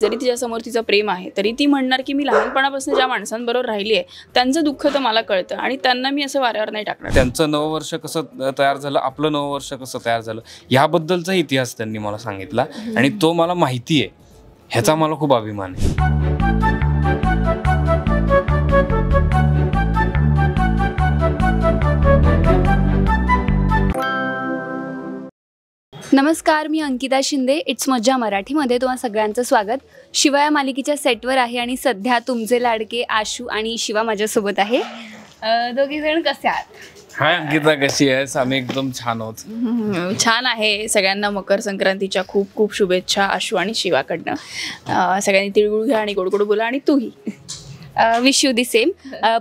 जरी तिच्यासमोर तिचं प्रेम आहे तरी ती म्हणणार की मी लहानपणापासून ज्या माणसांबरोबर राहिली आहे त्यांचं दुःख तर मला कळतं आणि त्यांना मी असं वाऱ्यावर नाही टाकणार. त्यांचं नववर्ष कसं तयार झालं, आपलं नववर्ष कसं तयार झालं याबद्दलचा इतिहास त्यांनी मला सांगितला आणि तो मला माहिती आहे, ह्याचा मला खूप अभिमान आहे. नमस्कार, मी अंकिता शिंदे. इट्स मज्जा मराठीमध्ये तुम्हा सगळ्यांचं स्वागत. शिवा या मालिकेच्या सेटवर आहे आणि सध्या तुमचे लाडके आशू आणि शिवा माझ्यासोबत आहे. दोघी जण कसे आहात? हाय अंकिता, कशी आहेस? आम्ही एकदम छान आहोत. छान आहे. सगळ्यांना मकर संक्रांतीच्या खूप खूप शुभेच्छा आशू आणि शिवाकडनं. सगळ्यांनी तिळगुळ घ्या आणि गोड बोला आणि तूही. Wish you the same.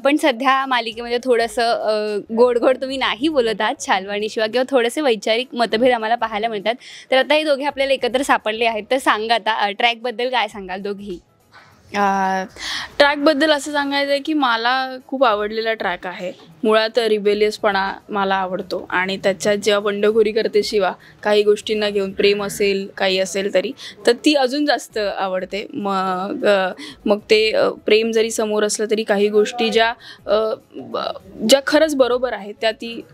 पण सध्या मालिकेमध्ये थोडंसं गोड तुम्ही नाही बोलत आहात, शाल्वा आणि शिवा, किंवा थोडेसे वैचारिक मतभेद आम्हाला पाहायला मिळतात. तर आता हे दोघे आपल्याला एकत्र सापडले आहेत. तर सांगा, आता ट्रॅकबद्दल काय सांगाल दोघी? ट्रॅकबद्दल असं सांगायचं आहे की मला खूप आवडलेला ट्रॅक आहे. मुळात रिबेलियसपणा मला आवडतो आणि त्याच्यात जेव्हा बंडखोरी करते शिवा काही गोष्टींना घेऊन, प्रेम असेल काही असेल तरी, तर ती अजून जास्त आवडते. मग ते प्रेम जरी समोर असलं तरी काही गोष्टी ज्या खरंच बरोबर आहेत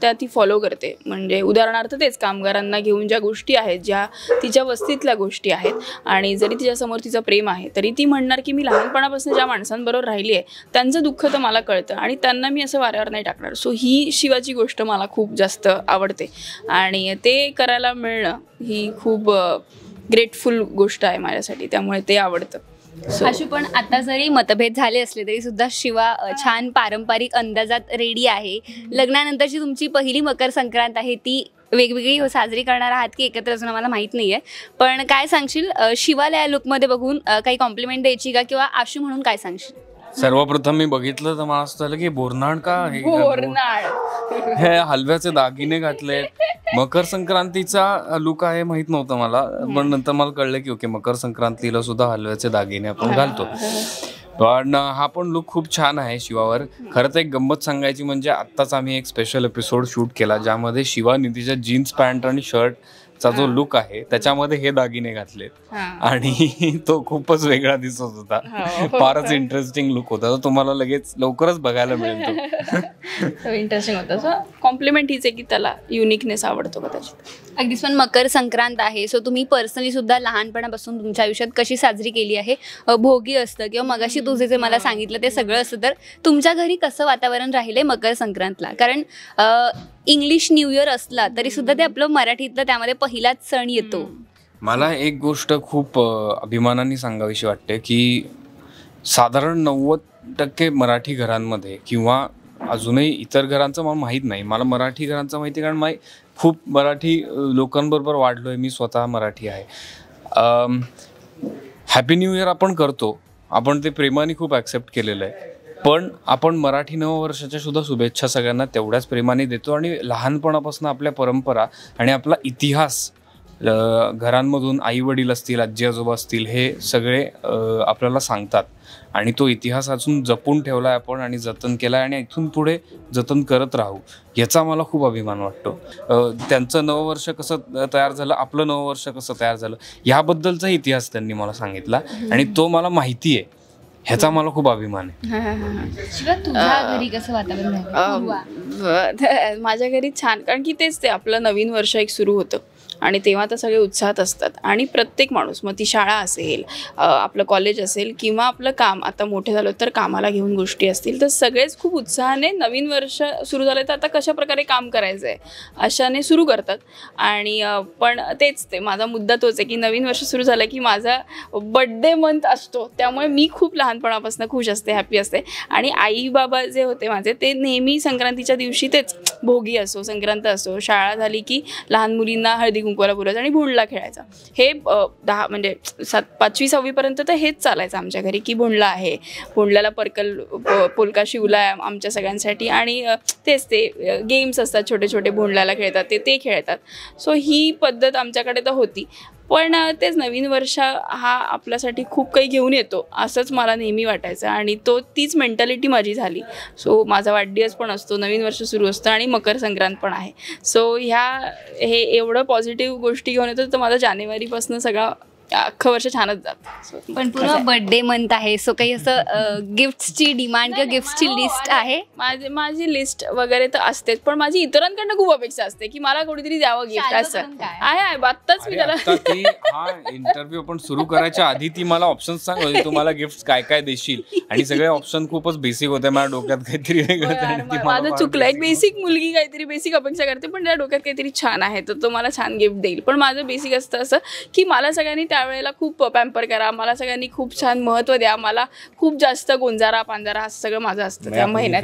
त्या ती फॉलो करते. म्हणजे उदाहरणार्थ तेच कामगारांना घेऊन ज्या गोष्टी आहेत, ज्या तिच्या वस्तीतल्या गोष्टी आहेत, आणि जरी तिच्यासमोर तिचं प्रेम आहे तरी ती म्हणणार की मी लहानपणापासून ज्या माणसांबरोबर राहिली आहे त्यांचं दुःख तर मला कळतं आणि त्यांना मी असं वाऱ्यावर नाही टाकणार. सो ही शिवाची गोष्ट मला खूप जास्त आवडते आणि ते करायला मिळणं ही खूप ग्रेटफुल गोष्ट आहे माझ्यासाठी, त्यामुळे ते आवडतं. आशू, पण आता जरी मतभेद झाले असले तरी सुद्धा शिवा छान पारंपरिक अंदाजात रेडी आहे. लग्नानंतरची तुमची पहिली मकर संक्रांत आहे, ती वेगवेगळी साजरी करणार आहात की एकत्र अजून आम्हाला माहीत नाही आहे. पण काय सांगशील, शिवाला या लुकमध्ये बघून काही कॉम्प्लिमेंट द्यायची का, किंवा आशू म्हणून काय सांगशील? सर्वप्रथम मी बघितलं तर मला असं झालं की बोरनाळ का हे हलव्याचे दागिने घातले. मकर संक्रांतीचा लुक आहे माहित नव्हतं मला, पण नंतर मला कळलं की ओके, मकर संक्रांतीला सुद्धा हलव्याचे दागिने आपण घालतो. पण हा पण लुक खूप छान आहे शिवावर. खरं तर एक गंमत सांगायची म्हणजे आत्ताच आम्ही एक स्पेशल एपिसोड शूट केला ज्यामध्ये शिवाने तिच्या जीन्स पॅन्ट आणि शर्टचा जो लुक आहे त्याच्यामध्ये हे दागिने घातले आणि तो खूपच वेगळा दिसत होता. फारच इंटरेस्टिंग लुक होता. तुम्हाला लवकरच बघायला मिळेल तो. इंटरेस्टिंग होता. सो कॉम्प्लिमेंट हीच आहे की त्याला युनिकनेस आवडतो कदाचित. अगदीच. पण मकर संक्रांत आहे, सो तुम्ही पर्सनली सुद्धा लहानपणापासून तुमच्या आयुष्यात कशी साजरी केली आहे? भोगी असतं किंवा मगाशी तुझे जे मला सांगितलं ते सगळं असतं, तर तुमच्या घरी कसं वातावरण राहिलंय मकर संक्रांतला? कारण इंग्लिश न्यू इयर असला तरी सुद्धा ते आपलं मराठीतलं त्यामध्ये पहिलाच सण येतो. मला एक गोष्ट खूप अभिमानाने सांगावीशी वाटते की साधारण 90% मराठी घरांमध्ये, किंवा अजूनही इतर घरांचं मला माहीत नाही, मला मराठी घरांचं माहिती, कारण खूप मराठी लोकांबरोबर वाढलो आहे. मी स्वतः मराठी आहे. हॅपी न्यू इयर आपण करतो, आपण ते प्रेमाने खूप ॲक्सेप्ट केलेलं आहे. पण आपण मराठी नववर्षाच्या सुद्धा शुभेच्छा सगळ्यांना तेवढ्याच प्रेमाने देतो आणि लहानपणापासून आपल्या परंपरा आणि आपला इतिहास घरांमधून आई वडील असतील, आजी आजोबा असतील, हे सगळे आपल्याला सांगतात आणि तो इतिहास अजून जपून ठेवला आहे आपण आणि जतन केला आहे आणि इथून पुढे जतन करत राहू, याचा मला खूप अभिमान वाटतो. त्यांचं नववर्ष कसं तयार झालं, आपलं नववर्ष कसं तयार झालं याबद्दलचा इतिहास त्यांनी मला सांगितला आणि तो मला माहिती आहे, ह्याचा मला खूप अभिमान आहे. शिवा, तुझ्या घरी कसं वातावरण? माझ्या घरी छान, कारण की तेच ते आपलं नवीन वर्ष एक सुरू होतं आणि तेव्हा तर सगळे उत्साहात असतात आणि प्रत्येक माणूस, मग ती शाळा असेल, आपलं कॉलेज असेल किंवा आपलं काम, आता मोठे झालो तर कामाला घेऊन गोष्टी असतील, तर सगळेच खूप उत्साहाने नवीन वर्ष सुरू झालं तर आता कशा प्रकारे काम करायचं आहे अशाने सुरू करतात. आणि पण तेच ते माझा मुद्दा तोच आहे की नवीन वर्ष सुरू झालं की माझा बड्डे मंथ असतो, त्यामुळे मी खूप लहानपणापासून खुश असते, हॅपी असते. आणि आई बाबा जे होते माझे, ते नेहमी संक्रांतीच्या दिवशी तेच, भोगी असो संक्रांत असो, शाळा झाली की लहान मुलींना हळदी कुंकवाला बोलायचं आणि भोंडला खेळायचा. हे 5वी 6वी पर्यंत तर हेच चालायचं आमच्या घरी की भोंडला आहे, भोंडल्याला पोलका शिवला आहे आमच्या सगळ्यांसाठी, आणि तेच ते गेम्स असतात छोटे छोटे भोंडल्याला खेळतात ते खेळतात. सो ही पद्धत आमच्याकडे तर होती. पण तेच नवीन वर्ष हा आपल्यासाठी खूप काही घेऊन येतो असंच मला नेहमी वाटायचं आणि तीच मेंटॅलिटी माझी झाली. सो माझा वाढदिवस पण असतो, नवीन वर्ष सुरू असतं आणि मकर संक्रांत पण आहे. सो हे एवढं पॉझिटिव्ह गोष्टी घेऊन येतो तर माझा जानेवारीपासून सगळा अख्खं वर्ष छानच जातं. पण पूर्ण बर्थडे मंथ आहे, सो काही असं गिफ्ट्सची डिमांड किंवा गिफ्ट्सची लिस्ट आहे? माझी लिस्ट वगैरे तर असतेच, पण माझी इतरांकडनं खूप अपेक्षा असते की मला कोणीतरी द्यावं गिफ्ट. असं आहे आत्ताच मी त्याला हा इंटरव्ह्यू आपण सुरू करायच्या आधी ती मला ऑप्शन सांग, तुम्हाला गिफ्ट काय काय देशील, आणि सगळे ऑप्शन खूपच बेसिक होते. माझ्या डोक्यात काहीतरी वेगळं, माझं चुकलं. एक बेसिक मुलगी काहीतरी बेसिक अपेक्षा करते, पण त्या डोक्यात काहीतरी छान आहे तर तो मला छान गिफ्ट देईल. पण माझं बेसिक असतं असं की मला सगळ्यांनी त्यावेळेला खूप पॅम्पर करा, मला सगळ्यांनी खूप छान महत्त्व द्या, मला खूप जास्त गोंजारा पांजारा असं सगळं माझं असतं त्या महिन्यात.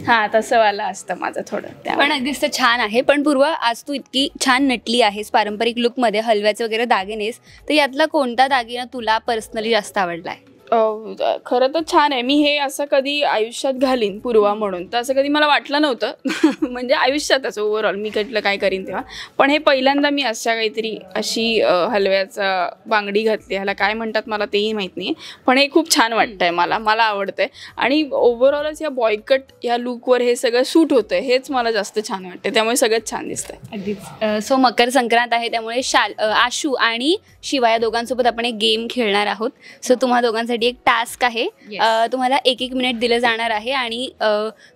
हा तसं वाला असतं माझं थोडं. पण अगदीच तर छान आहे. पण पूर्वा, आज तू इतकी छान नटली आहेस पारंपरिक लुकमध्ये, हलव्याचे वगैरे दागिनेस, तर यातला कोणता दागिना तुला पर्सनली जास्त आवडला आहे? खरं तर छान आहे. मी हे असं कधी आयुष्यात घालीन पूर्वा म्हणून तर असं कधी मला वाटलं नव्हतं म्हणजे आयुष्यातच ओव्हरऑल मी कटलं काय करीन तेव्हा. पण हे पहिल्यांदा मी अशा काहीतरी अशी हलव्याचा बांगडी घातली, ह्याला काय म्हणतात मला तेही माहीत नाही, पण हे खूप छान वाटतंय मला आवडतंय. आणि ओव्हरऑलच या बॉयकट या लुकवर हे सगळं सूट होतंय, हेच मला जास्त छान वाटतं, त्यामुळे सगळंच छान दिसतंय. अगदीच. सो मकर संक्रांत आहे, त्यामुळे आशू आणि शिवा या दोघांसोबत आपण एक गेम खेळणार आहोत. सो तुम्हा दोघांसाठी एक टास्क आहे. तुम्हाला 1-1 मिनिट दिलं जाणार आहे आणि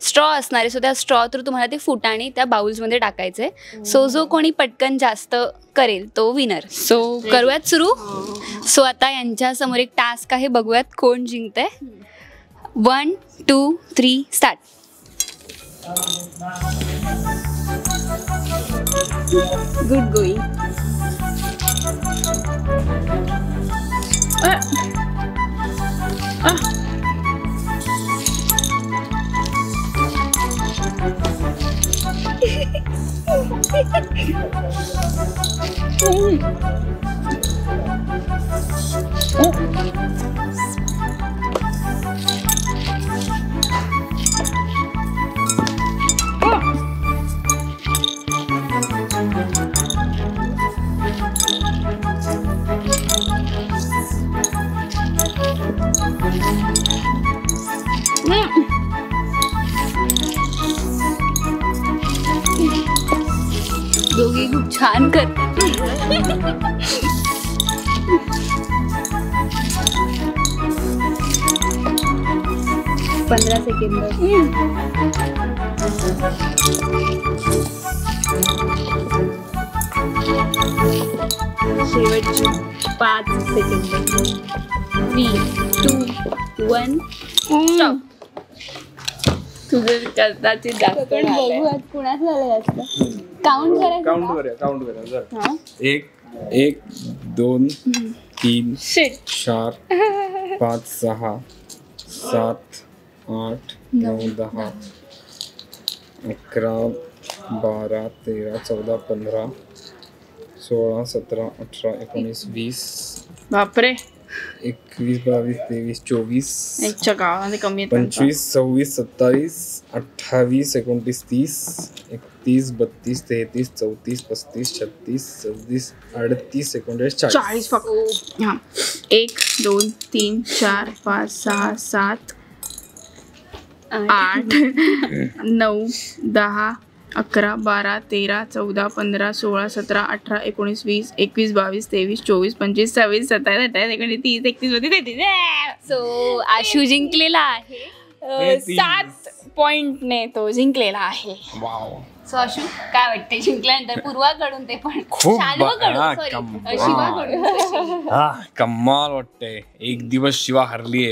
स्ट्रॉ असणार आहे. सो त्या स्ट्रॉ थ्रू तुम्हाला ते फुटाणे त्या बाउल्समध्ये टाकायचे. सो जो कोणी पटकन जास्त करेल तो विनर. सो करूयात सुरू. सो आता यांच्या समोर एक टास्क आहे, बघूयात कोण जिंकतंय. 1, 2, 3 स्टार्ट. Good going. दोघे खूप छान करतात. 15 सेकंद. शेवटचे 5 सेकंद. 3, 2, 1 स्टॉप. तुझं कदाचित जास्त बघू आज कुणाच झालं जास्त. काउंट करूया. 1, 2, 3, 4, 5, 6, 7, 8, 9, 10, 11, 12, 13, 14, 15, 16, 17, 18, 19, 20. बापरे. 21, 22, 23, 24, 25, 26, 27, 28, 29, 30, 31, 32, 33, 34, 35, 36, 37, 38, 39, 40 फक्त. हां 1, 2, 3, 4, 5, 6, 7, 8, 9, 10, 11, 12, 13, 14, 15, 16, 17, 18, 19, 20, 21, 22, 23, 24, 25, 26, 27, 28, 29, 30, 31, 32. सो आशू जिंकलेला आहे. 7 पॉइंटने तो जिंकलेला आहे. सो आशू काय वाटते जिंकल्यानंतर? पूर्वाकडून ते पण कमाल वाटतंय. एक दिवस शिवा हरलीये,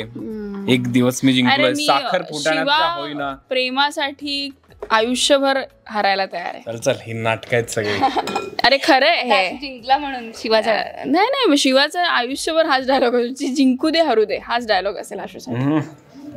एक दिवस मी जिंकलोय. साखर फुटाण्याचा होईना, प्रेमासाठी आयुष्यभर हरायला तयार आहे. चल ही नाटक आहेत सगळे. अरे खरं आहे, जिंकला म्हणून शिवाचा नाही शिवाचा आयुष्यभर हाच डायलॉग असेल. जिंकू दे हरू दे हाच डायलॉग असेल आशूसाठी.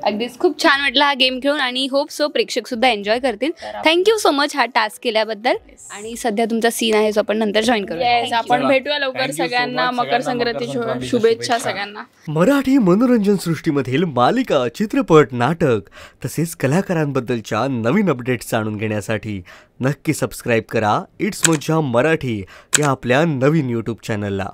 अगदीच खूप छान वाटलं हा गेम खेळून आणि होप सो प्रेक्षक सुद्धा एन्जॉय करतील. थँक्यू सो मच हा टास्क केल्याबद्दल. आणि सध्या तुमचा सीन आहे जो आपण नंतर जॉईन करूया. आपण भेटूया लवकर. सगळ्यांना मकर संक्रांतीच्या शुभेच्छा सगळ्यांना. मराठी मनोरंजन सृष्टीमधील मालिका, चित्रपट, नाटक तसेच कलाकारांबद्दलच्या नवीन अपडेट्स जाणून घेण्यासाठी नक्की सबस्क्राईब करा इट्स मज्जा मराठी या आपल्या नवीन यूट्यूब चॅनलला.